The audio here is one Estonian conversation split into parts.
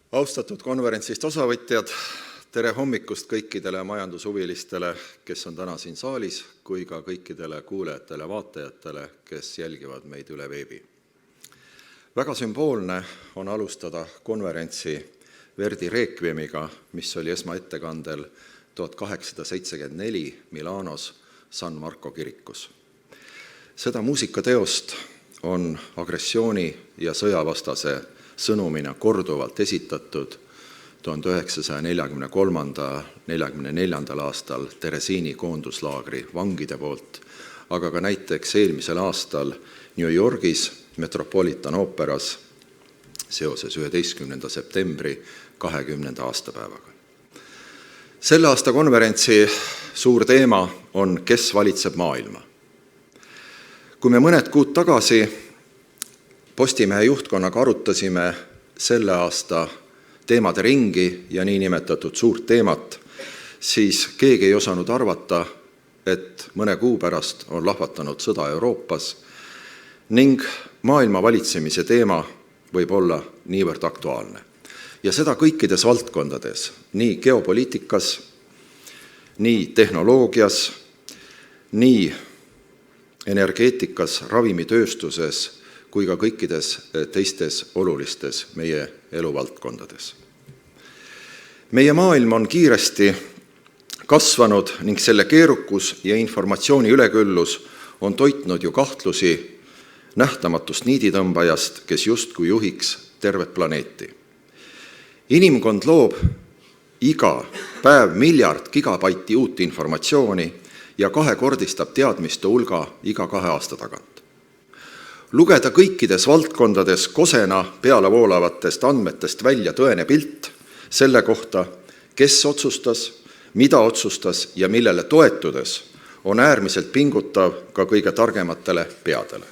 Austatud konverentsist osavõtjad, tere hommikust kõikidele majandushuvilistele, kes on täna siin saalis, kui ka kõikidele kuulajatele, vaatajatele, kes jälgivad meid üle veebi. Väga sümboolne on alustada konverentsi Verdi Requiemiga, mis oli esmaettekandel 1874 Milanos San Marco kirikus. Seda muusikateost on agressiooni ja sõjavastase sõnumina korduvalt esitatud 1943–1944 aastal Teresiini koonduslaagri vangide poolt, aga ka näiteks eelmisel aastal New Yorgis Metropolitan Ooperas seoses 11. septembri 20. aastapäevaga. Selle aasta konverentsi suur teema on Kes valitseb maailma? Kui me mõned kuud tagasi Postimehe juhtkonnaga arutasime selle aasta teemade ringi ja niinimetatud suurt teemat, siis keegi ei osanud arvata, et mõne kuu pärast on lahvatanud sõda Euroopas ning maailma valitsemise teema võib olla niivõrd aktuaalne. Ja seda kõikides valdkondades, nii geopoliitikas, nii tehnoloogias, nii energeetikas, ravimitööstuses, kui ka kõikides teistes olulistes meie eluvaldkondades. Meie maailm on kiiresti kasvanud ning selle keerukus ja informatsiooni üleküllus on toitnud ju kahtlusi nähtamatust niiditõmbajast, kes justkui juhiks tervet planeeti. Inimkond loob iga päev miljard gigabaiti uut informatsiooni ja kahekordistab teadmiste hulga iga 2 aasta tagant. Lugeda kõikides valdkondades kosena pealevoolavatest andmetest välja tõene pilt selle kohta, kes otsustas, mida otsustas ja millele toetudes on äärmiselt pingutav ka kõige targematele peadele.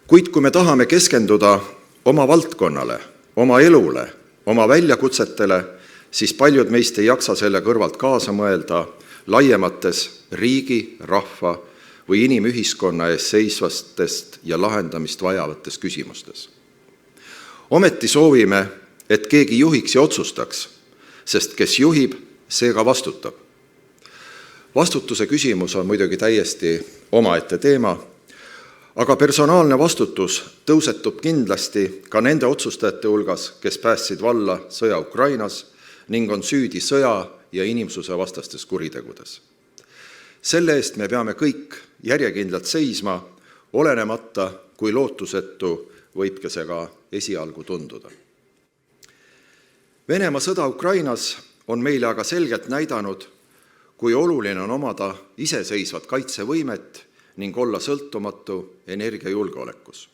Kuid kui me tahame keskenduda oma valdkonnale, oma elule, oma väljakutsetele, siis paljud meist ei jaksa selle kõrvalt kaasa mõelda laiemates riigi, rahva või inimühiskonna ees seisvastest ja lahendamist vajavatest küsimustes. Ometi soovime, et keegi juhiks ja otsustaks, sest kes juhib, see ka vastutab. Vastutuse küsimus on muidugi täiesti omaette teema, aga personaalne vastutus tõusetub kindlasti ka nende otsustajate hulgas, kes päästsid valla sõja Ukrainas ning on süüdi sõja ja inimsuse vastastes kuritegudes. Selle eest me peame kõik järjekindlalt seisma, olenemata, kui lootusetu võib ka see ka esialgu tunduda. Venemaa sõda Ukrainas on meile aga selgelt näidanud, kui oluline on omada iseseisvat kaitsevõimet ning olla sõltumatu energiajulgeolekus.